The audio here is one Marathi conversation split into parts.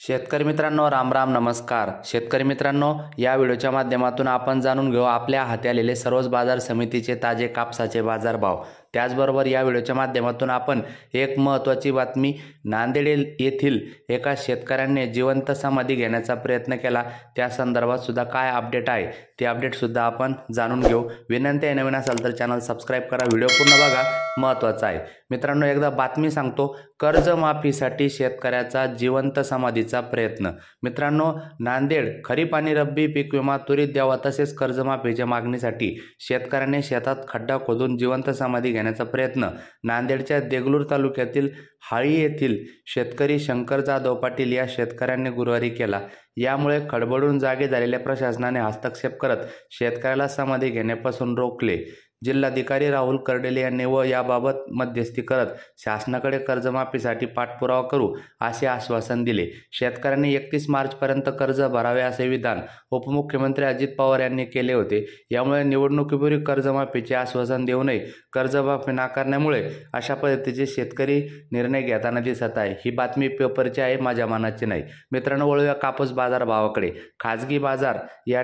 शेतकरी मित्रांनो, राम राम, नमस्कार. शेतकरी मित्रांनो, या व्हिडिओच्या माध्यमातून आपण जाणून घेऊ आपल्या हाती आलेले सर्वच बाजार समितीचे ताजे कापसाचे बाजारभाव. त्याचबरोबर या व्हिडिओच्या माध्यमातून आपण एक महत्त्वाची बातमी, नांदेड येथील एका शेतकऱ्याने जिवंत समाधी घेण्याचा प्रयत्न केला, त्या संदर्भात सुद्धा काय अपडेट आहे ते अपडेट सुद्धा आपण जाणून घेऊ. विनंती आहे, नवीन असाल तर चॅनल सबस्क्राईब करा, व्हिडिओ पूर्ण बघा, महत्त्वाचा आहे. मित्रांनो, एकदा बातमी सांगतो. कर्जमाफीसाठी शेतकऱ्याचा जिवंत समाधीचा प्रयत्न. मित्रांनो, नांदेड खरीप आणि रब्बी पीक विमा त्वरित द्यावा तसेच कर्जमाफीच्या मागणीसाठी शेतकऱ्याने शेतात खड्डा खोदून जिवंत समाधी घेण्याचा प्रयत्न नांदेडच्या देगलूर तालुक्यातील हाळी येथील शेतकरी शंकर जाधव पाटील या शेतकऱ्यांनी गुरुवारी केला. यामुळे खडबडून जागे झालेल्या प्रशासनाने हस्तक्षेप करत शेतकऱ्याला समाधी घेण्यापासून रोखले. जिल्हाधिकारी राहुल कर्डेले यांनी याबाबत मध्यस्थी करत शासनाकडे कर्जमाफीसाठी पाठपुरावा करू असे आश्वासन दिले. शेतकऱ्यांनी 31 मार्चपर्यंत कर्ज भरावे असे विधान उपमुख्यमंत्री अजित पवार यांनी केले होते. यामुळे निवडणुकीपूर्वी कर्जमाफीचे आश्वासन देऊनही कर्जमाफी नाकारण्यामुळे अशा पद्धतीचे शेतकरी निर्णय घेताना दिसत आहे. ही बातमी पेपरची आहे, माझ्या मनाची नाही. मित्रांनो, वळूया कापूस बाजार भावाकडे. खाजगी बाजार या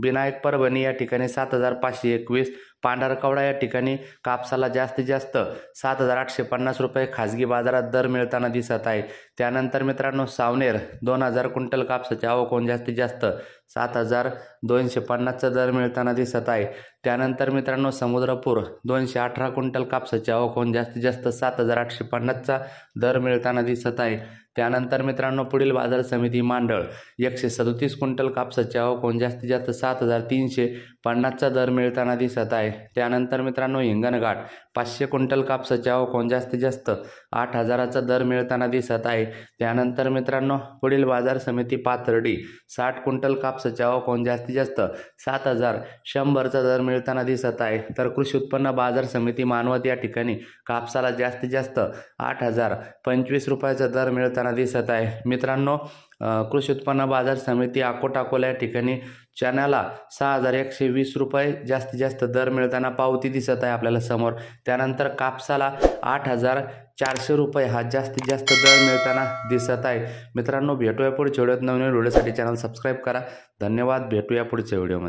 विनायक परभणी या ठिकाणी 7,521, पांढरकवडा या ठिकाणी कापसाला जास्तीत जास्त 7,850 रुपये खाजगी बाजारात दर मिळताना दिसत आहे. त्यानंतर मित्रांनो, सावनेर 2,000 क्विंटल कापसाची आवक होऊन जास्तीत जास्त 7,250चा दर मिळताना दिसत आहे. त्यानंतर मित्रांनो, समुद्रपूर 218 क्विंटल कापसाची आवक होऊन जास्तीत जास्त 7,850चा दर मिळताना दिसत आहे. त्यानंतर मित्रांनो, पुढील बाजार समिती मांडळ 137 क्विंटल कापसाची आवक होऊन जास्तीत जास्त 7,350चा दर मिळताना दिसत आहे. त्यानंतर मित्रांनो, हिंगणघाट 500 क्विंटल कापसाची आवक होऊन जास्तीत जास्त 8,000चा दर मिळताना दिसत आहे. त्यानंतर मित्रांनो, पुढील बाजार समिती पाथर्डी 60 क्विंटल कापसाची आवक होऊन जास्तीत जास्त 7,100चा दर मिळताना दिसत आहे. तर कृषी उत्पन्न बाजार समिती मानवत या ठिकाणी कापसाला जास्तीत जास्त 8,025 रुपयाचा दर मिळताना दिसत आहे. मित्रांनो, कृषी उत्पन्न बाजार समिती अकोला या ठिकाणी चण्याला 6,120 रुपये जास्तीत जास्त दर मिळताना पावती दिसत आहे आपल्याला समोर. त्यानंतर कापसाला 8,400 रुपये हा जास्तीत जास्त दर मिळताना दिसत आहे. मित्रांनो, भेटूया पुढच्या व्हिडिओत. नवीन व्हिडिओसाठी चॅनल सबस्क्राईब करा. धन्यवाद. भेटूया पुढच्या व्हिडिओमध्ये.